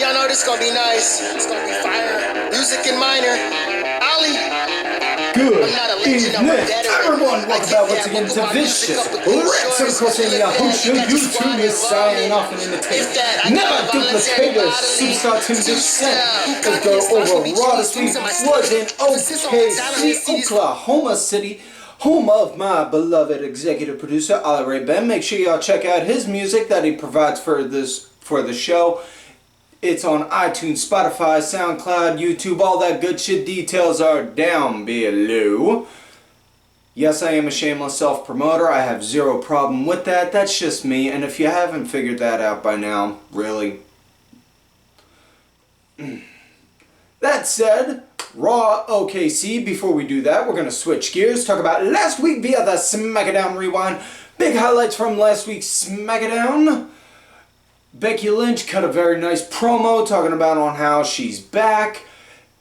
y'all know this gonna be nice. It's gonna be fire. Music in minor. Ali. Good evening, everyone. Welcome back once again to Vicious Ransom Crossania. Who YouTube is signing off and imitating never duplicated superstar to descent. Let's go over Raw this week was in OKC, Oklahoma City, home of my beloved executive producer Ali Ben. Make sure y'all check out his music that he provides for the show. It's on iTunes, Spotify, SoundCloud, YouTube, all that good shit. Details are down below. Yes, I am a shameless self-promoter. I have zero problem with that. That's just me. And if you haven't figured that out by now, really. That said, Raw OKC. Before we do that, we're going to switch gears. Talk about last week via the SmackDown Rewind. Big highlights from last week's SmackDown. Becky Lynch cut a very nice promo talking about on how she's back,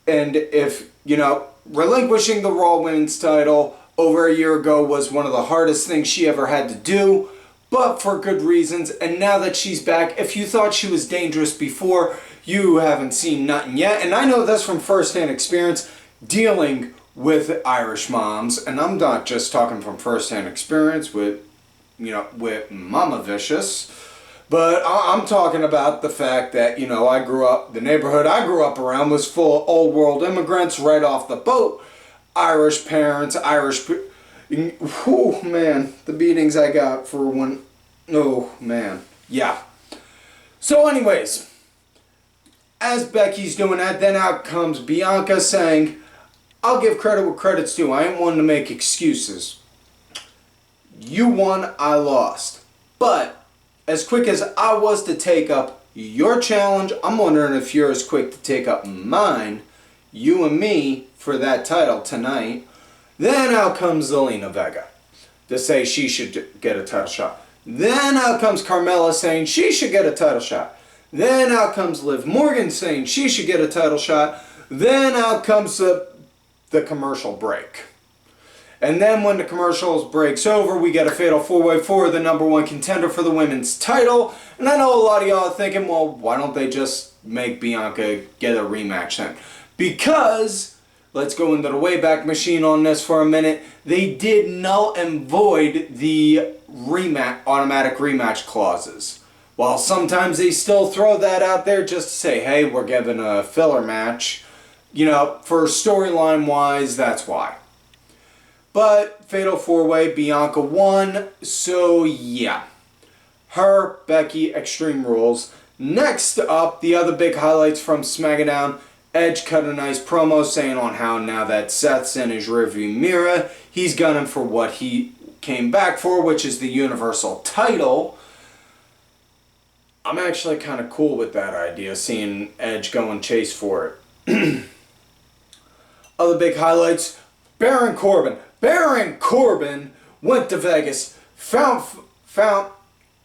and if, you know, relinquishing the Raw Women's title over a year ago was one of the hardest things she ever had to do, but for good reasons. And now that she's back, if you thought she was dangerous before, you haven't seen nothing yet. And I know this from first-hand experience dealing with Irish moms, and I'm not just talking from first-hand experience with, you know, with Mama Vicious. But I'm talking about the fact that, you know, the neighborhood I grew up around was full of old world immigrants right off the boat. Irish parents, oh man, the beatings I got for one, oh man, yeah. So anyways, as Becky's doing that, then out comes Bianca saying, I'll give credit where credit's due. I ain't one to make excuses. You won, I lost. But as quick as I was to take up your challenge, I'm wondering if you're as quick to take up mine, you and me, for that title tonight. Then out comes Zelina Vega to say she should get a title shot. Then out comes Carmella saying she should get a title shot. Then out comes Liv Morgan saying she should get a title shot. Then out comes the commercial break. And then when the commercials breaks over, we get a fatal four-way for the #1 contender for the women's title. And I know a lot of y'all are thinking, well, why don't they just make Bianca get a rematch then? Because, let's go into the Wayback Machine on this for a minute, they did null and void the automatic rematch clauses. While sometimes they still throw that out there just to say, hey, we're giving a filler match. You know, for storyline wise, that's why. But fatal four-way, Bianca won, so yeah. Her, Becky, Extreme Rules. Next up, the other big highlights from SmackDown. Edge cut a nice promo saying on how now that Seth's in his rearview mirror, he's gunning for what he came back for, which is the Universal title. I'm actually kind of cool with that idea, seeing Edge go and chase for it. Other big highlights, Baron Corbin. Baron Corbin went to Vegas, found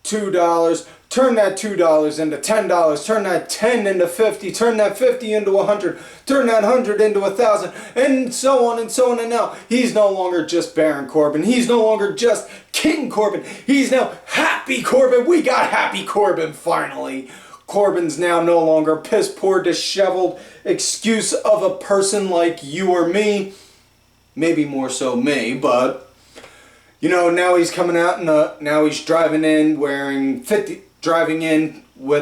$2, turned that $2 into $10, turned that 10 into 50, turned that 50 into 100, turned that 100 into 1,000, and so on and so on. And now he's no longer just Baron Corbin. He's no longer just King Corbin. He's now Happy Corbin. We got Happy Corbin finally. Corbin's now no longer piss poor, disheveled excuse of a person like you or me. Maybe more so me, but you know, now he's coming out and now he's driving in with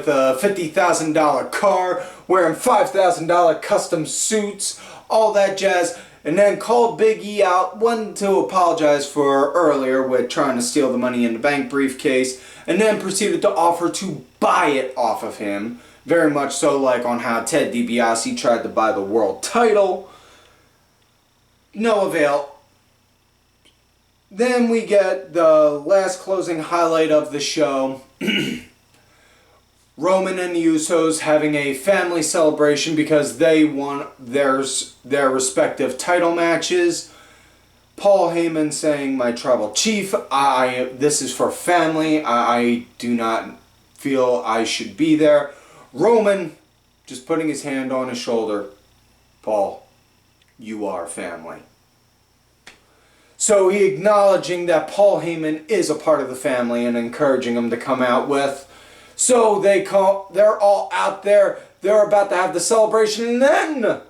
a $50,000 car, wearing $5,000 custom suits, all that jazz, and then called Big E out, wanted to apologize for earlier with trying to steal the Money in the Bank briefcase, and then proceeded to offer to buy it off of him, very much so like on how Ted DiBiase tried to buy the world title. No avail. Then we get the last closing highlight of the show. Roman and the Usos having a family celebration because they won their respective title matches. Paul Heyman saying, my tribal chief, this is for family. I do not feel I should be there. Roman just putting his hand on his shoulder. Paul, you are family. So he acknowledging that Paul Heyman is a part of the family and encouraging him to come out with. So they're all out there. they're about to have the celebration, and then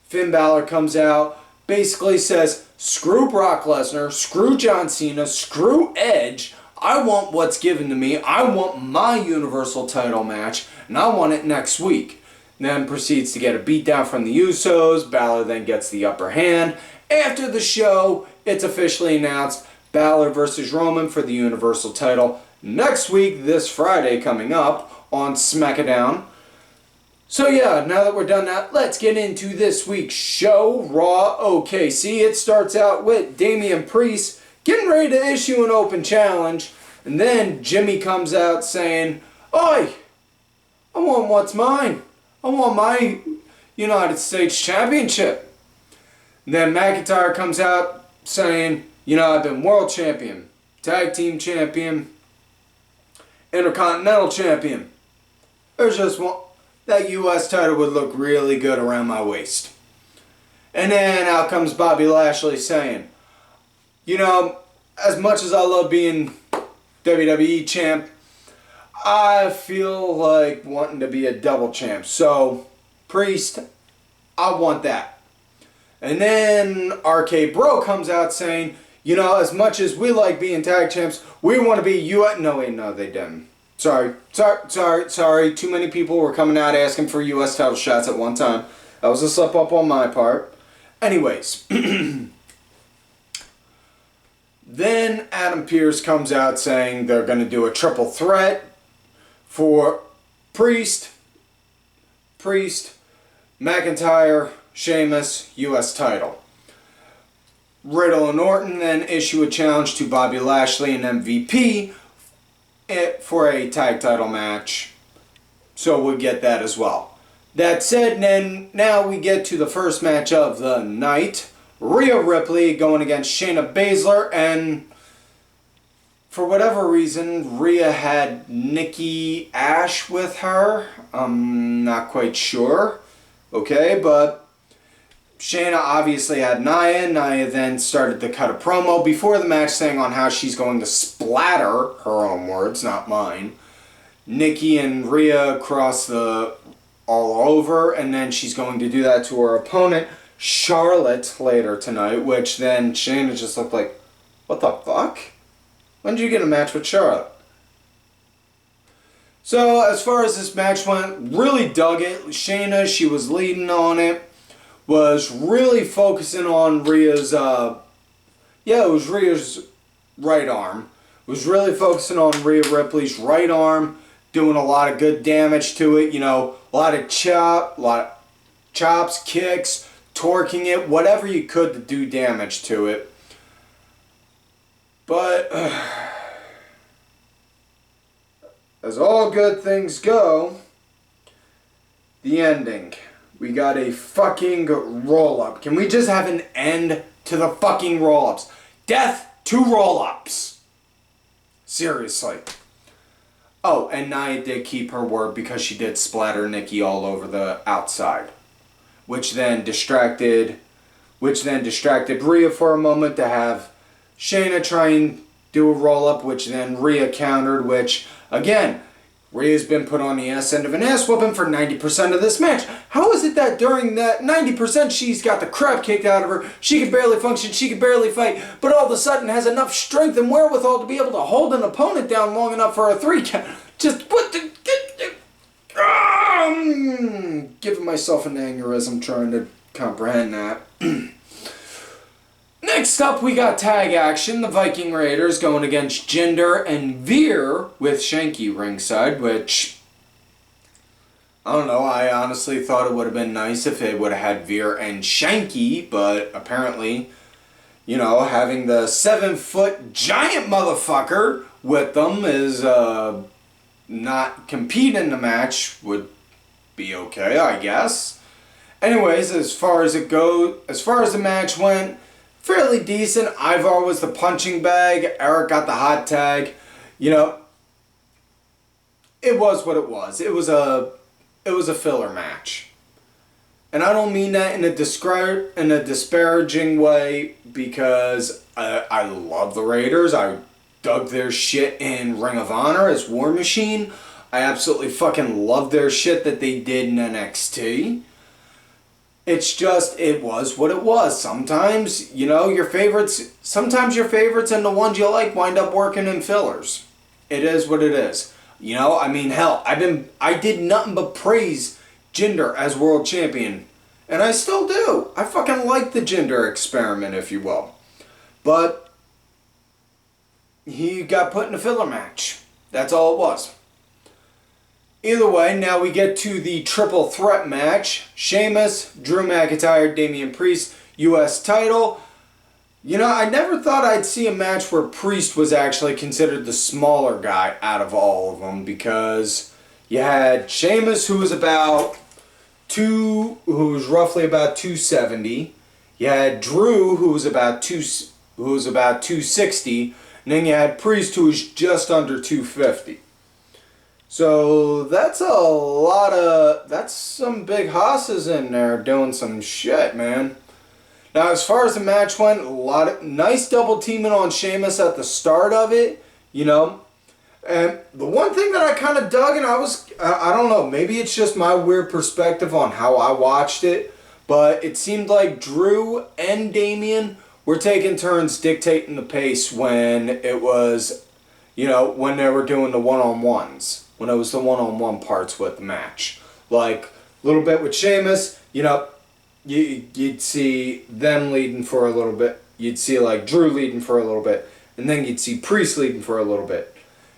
Finn Balor comes out, basically says, screw Brock Lesnar, screw John Cena, screw Edge. I want what's given to me. I want my Universal title match, and I want it next week. Then proceeds to get a beatdown from the Usos. Balor then gets the upper hand. After the show, it's officially announced Balor versus Roman for the Universal title next week, this Friday coming up on SmackDown. So yeah, now that we're done that, let's get into this week's show, Raw OKC. It starts out with Damian Priest getting ready to issue an open challenge, and then Jimmy comes out saying, "Oi, I want what's mine. I want my United States Championship." And then McIntyre comes out saying, I've been World Champion, Tag Team Champion, Intercontinental Champion. There's just one. That U.S. title would look really good around my waist. And then out comes Bobby Lashley saying, as much as I love being WWE champ, I feel like wanting to be a double champ. So, Priest, I want that. And then RK Bro comes out saying, as much as we like being tag champs, we want to be U.S. No, wait, no, they didn't. Sorry. Too many people were coming out asking for U.S. title shots at one time. That was a slip up on my part. Anyways. Then Adam Pearce comes out saying they're going to do a triple threat for Priest, McIntyre, Sheamus, U.S. title. Riddle and Orton then issue a challenge to Bobby Lashley and MVP for a tag title match. So we'll get that as well. That said, then now we get to the first match of the night. Rhea Ripley going against Shayna Baszler, and for whatever reason, Rhea had Nikki A.S.H with her. I'm not quite sure. Okay, but Shayna obviously had Nia. Nia then started to cut a promo before the match saying on how she's going to splatter, her own words, not mine, Nikki and Rhea across the all over, and then she's going to do that to her opponent, Charlotte, later tonight, which then Shayna just looked like, what the fuck? When did you get a match with Charlotte? So, as far as this match went, really dug it. Shayna, she was leading on it. Was really focusing on Rhea's, it was Rhea's right arm. Was really focusing on Rhea Ripley's right arm, doing a lot of good damage to it, a lot of chops, kicks, torquing it, whatever you could to do damage to it. But, as all good things go, the ending. We got a fucking roll-up. Can we just have an end to the fucking roll-ups? Death to roll-ups. Seriously. Oh, and Nia did keep her word because she did splatter Nikki all over the outside. Which then distracted Rhea for a moment to have Shayna try and do a roll-up, which then Rhea countered, which, again, Rhea's been put on the ass end of an ass whooping for 90% of this match. How is it that during that 90% she's got the crap kicked out of her, she can barely function, she can barely fight, but all of a sudden has enough strength and wherewithal to be able to hold an opponent down long enough for a 3 count? Just what the... giving myself an aneurysm trying to comprehend that. Next up, we got tag action. The Viking Raiders going against Jinder and Veer with Shanky ringside, which, I don't know, I honestly thought it would have been nice if it would have had Veer and Shanky, but apparently, having the 7-foot giant motherfucker with them is not compete in the match would be okay, I guess. Anyways, as far as the match went, fairly decent. Ivar was the punching bag. Eric got the hot tag. It was what it was. It was a filler match. And I don't mean that in a disparaging way, because I love the Raiders. I dug their shit in Ring of Honor as War Machine. I absolutely fucking love their shit that they did in NXT. It's just, it was what it was. Sometimes, you know, sometimes your favorites and the ones you like wind up working in fillers. It is what it is. You know, I mean, hell, I did nothing but praise Jinder as world champion. And I still do. I fucking like the Jinder experiment, if you will. But he got put in a filler match. That's all it was. Either way, now we get to the triple threat match. Sheamus, Drew McIntyre, Damian Priest, US title. You know, I never thought I'd see a match where Priest was actually considered the smaller guy out of all of them, because you had Sheamus, who was roughly about 270. You had Drew, who was about 260, and then you had Priest, who was just under 250. So that's that's some big hosses in there doing some shit, man. Now, as far as the match went, a lot of nice double teaming on Sheamus at the start of it, you know. And the one thing that I kind of dug, and I don't know, maybe it's just my weird perspective on how I watched it, but it seemed like Drew and Damian were taking turns dictating the pace when it was, you know, when they were doing the one-on-ones. When it was the one-on-one parts with the match. Like, a little bit with Sheamus, you know, you'd see them leading for a little bit. You'd see, like, Drew leading for a little bit. And then you'd see Priest leading for a little bit.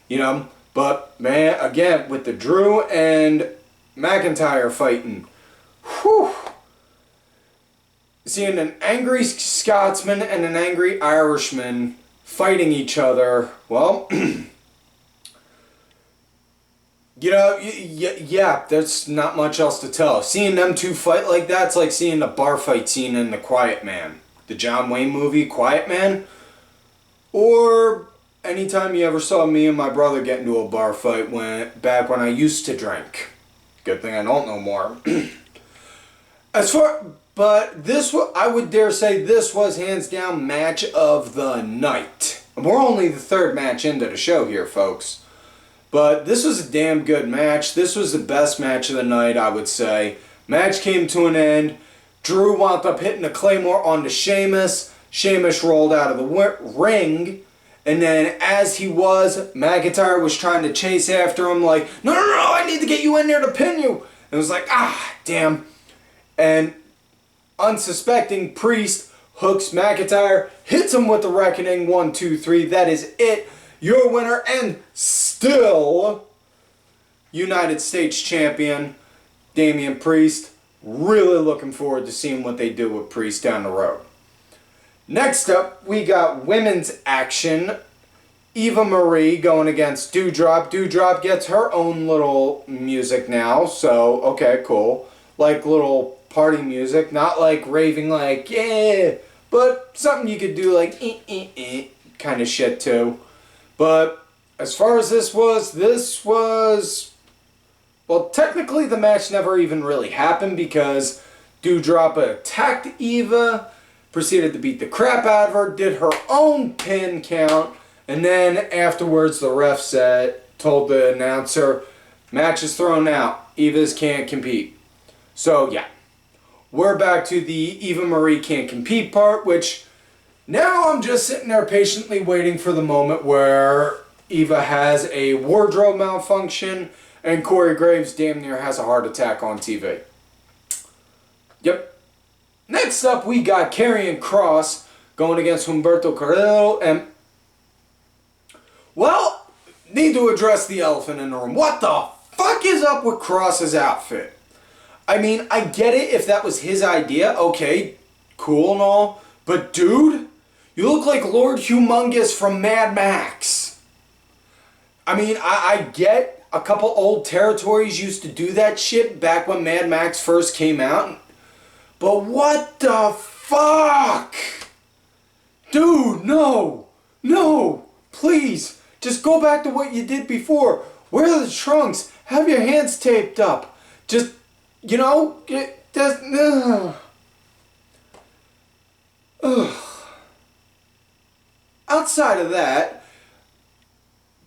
You know? But, man, again, with the Drew and McIntyre fighting, whew. Seeing an angry Scotsman and an angry Irishman fighting each other, well... You know, yeah, there's not much else to tell. Seeing them two fight like that, it's like seeing the bar fight scene in The Quiet Man. The John Wayne movie, Quiet Man. Or anytime you ever saw me and my brother get into a bar fight back when I used to drink. Good thing I don't no more. But I would dare say this was hands down match of the night. And we're only the third match into the show here, folks. But this was a damn good match. This was the best match of the night, I would say. Match came to an end. Drew wound up hitting a Claymore onto Sheamus. Sheamus rolled out of the ring. And then as he was, McIntyre was trying to chase after him like, no, I need to get you in there to pin you. And it was like, damn. And unsuspecting, Priest hooks McIntyre, hits him with the Reckoning. 1, 2, 3. That is it. Your winner and still United States Champion, Damian Priest. Really looking forward to seeing what they do with Priest down the road. Next up, we got women's action. Eva Marie going against Doudrop. Doudrop gets her own little music now, so okay, cool. Like little party music, not like raving like, yeah, but something you could do like, kind of shit too. But as far as this was, well, technically the match never even really happened because Doudrop attacked Eva, proceeded to beat the crap out of her, did her own pin count, and then afterwards the ref told the announcer, match is thrown out, Eva's can't compete. So yeah, we're back to the Eva Marie can't compete part, which... Now I'm just sitting there patiently waiting for the moment where Eva has a wardrobe malfunction and Corey Graves damn near has a heart attack on TV. Yep. Next up we got Karrion Kross going against Humberto Carrillo and... Well, need to address the elephant in the room. What the fuck is up with Kross's outfit? I mean, I get it if that was his idea. Okay, cool and all. But dude... You look like Lord Humongous from Mad Max. I mean, I get a couple old territories used to do that shit back when Mad Max first came out. But what the fuck? Dude, no. No. Please. Just go back to what you did before. Wear the trunks. Have your hands taped up. Just, you know, Outside of that,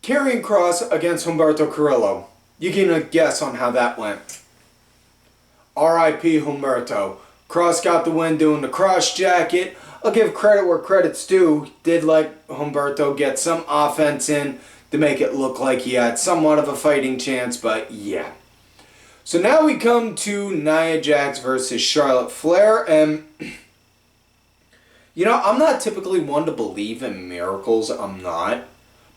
Karrion Kross against Humberto Carrillo. You can guess on how that went. R.I.P. Humberto. Kross got the win doing the cross jacket. I'll give credit where credit's due. Did let Humberto get some offense in to make it look like he had somewhat of a fighting chance, but yeah. So now we come to Nia Jax versus Charlotte Flair, and you know, I'm not typically one to believe in miracles, I'm not.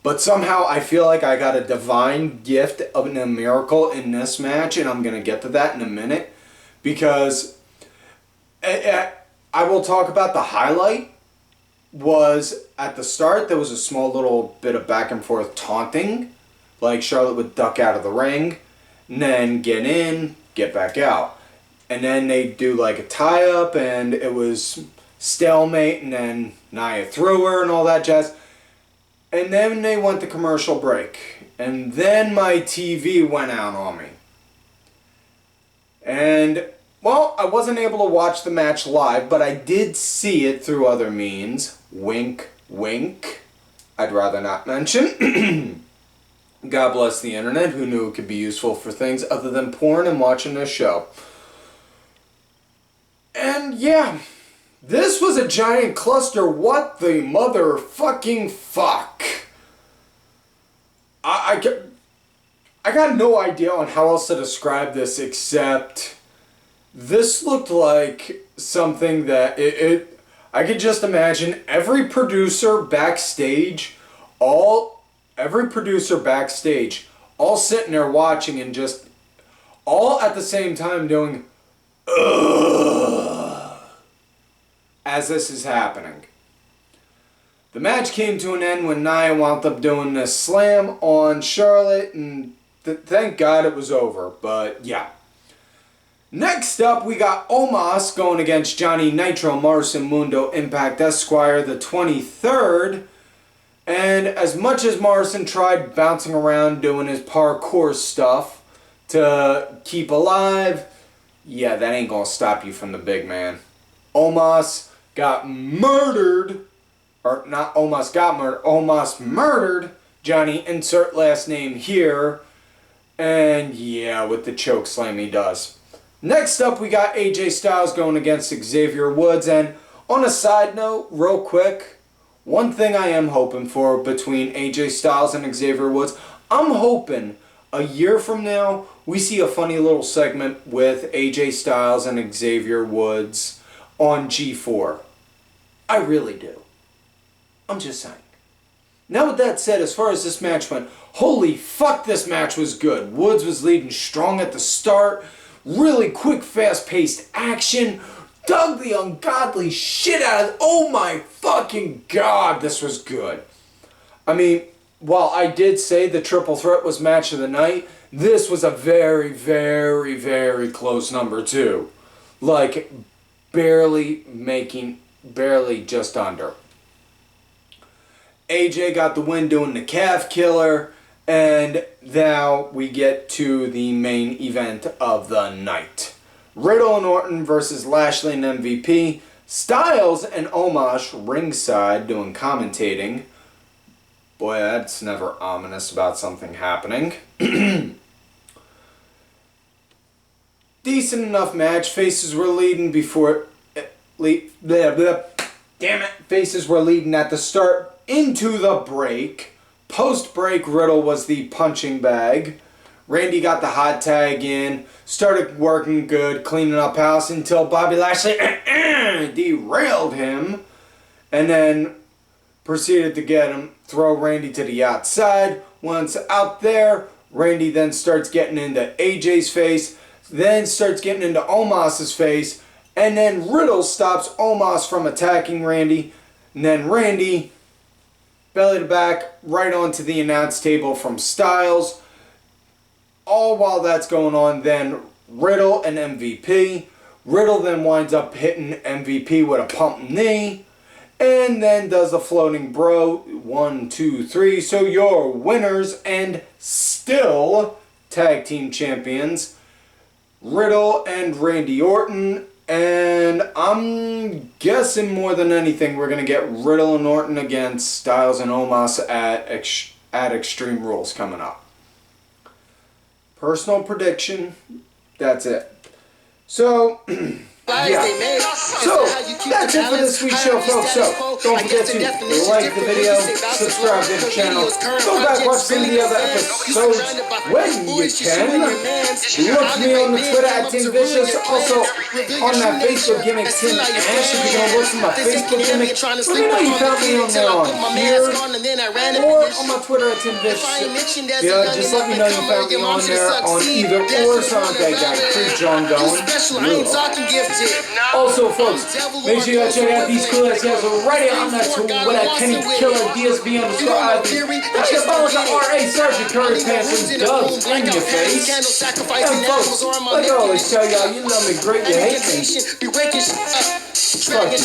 But somehow I feel like I got a divine gift of a miracle in this match, and I'm going to get to that in a minute. Because I will talk about the highlight was at the start, there was a small little bit of back and forth taunting. Like Charlotte would duck out of the ring, and then get in, get back out. And then they do like a tie-up, and it was stalemate, and then Nia threw her and all that jazz. And then they went to commercial break. And then my TV went out on me. And, well, I wasn't able to watch the match live, but I did see it through other means. Wink, wink. I'd rather not mention. God bless the internet, who knew it could be useful for things other than porn and watching this show. And, yeah. This was a giant cluster. What the motherfucking fuck? I got no idea on how else to describe this except this looked like something that I could just imagine every producer backstage all sitting there watching and just all at the same time doing ugh, as this is happening. The match came to an end when Nia wound up doing this slam on Charlotte, and thank God it was over, but yeah. Next up, we got Omos going against Johnny Nitro, Morrison, Mundo, Impact, Esquire, the 23rd. And as much as Morrison tried bouncing around doing his parkour stuff to keep alive, yeah, that ain't gonna stop you from the big man. Omos got murdered. Or not Omos got murdered, Omos murdered Johnny, insert last name here. And yeah, with the choke slam he does. Next up we got AJ Styles going against Xavier Woods. And on a side note, real quick, one thing I am hoping for between AJ Styles and Xavier Woods, I'm hoping a year from now we see a funny little segment with AJ Styles and Xavier Woods on G4. I really do. I'm just saying. Now with that said, as far as this match went, holy fuck, this match was good. Woods was leading strong at the start. Really quick, fast-paced action. Dug the ungodly shit out of it. Oh my fucking god, this was good. I mean, while I did say the triple threat was match of the night, this was a very, very, very close number two. Like, barely just under. AJ got the win doing the calf killer, and now we get to the main event of the night. Riddle and Orton versus Lashley and MVP. Styles and Omos ringside doing commentating. Boy, that's never ominous about something happening. Decent enough match. Faces were leading before... Damn it. Faces were leading at the start into the break. Post-break, Riddle was the punching bag. Randy got the hot tag in. Started working good, cleaning up house until Bobby Lashley derailed him. And then proceeded to get him, throw Randy to the outside. Once out there, Randy then starts getting into AJ's face. Then starts getting into Omos's face. And then Riddle stops Omos from attacking Randy. And then Randy, belly to back, right onto the announce table from Styles. All while that's going on, then Riddle and MVP. Riddle then winds up hitting MVP with a pump knee. And then does a floating bro. 1, 2, 3. So your winners and still tag team champions, Riddle and Randy Orton. And I'm guessing more than anything we're going to get Riddle and Orton against Styles and Omos at Extreme Rules coming up. Personal prediction. That's it. So, yeah. So, that's it for this week's show, folks. So, don't forget to like the video, subscribe to the channel, go back watch some of the other episodes when you can. Look me on the Twitter at Team Vicious. Also, on that Facebook gimmick, Team Ash. If you're going to look for my Facebook gimmick, let me know you found me on there on here, or on my Twitter at Team Vicious. Yeah, just let me know you found me on there on either or. Something that got Creep John going. Also, folks, make sure you guys check out these cool ass guys right here on that tool with that Kenny Killer DSB underscore IV. That's your follow the RA Sergeant Curry Pants and dubs in your face. And folks, like I always tell y'all, you love me great, you hate me. Fuck you.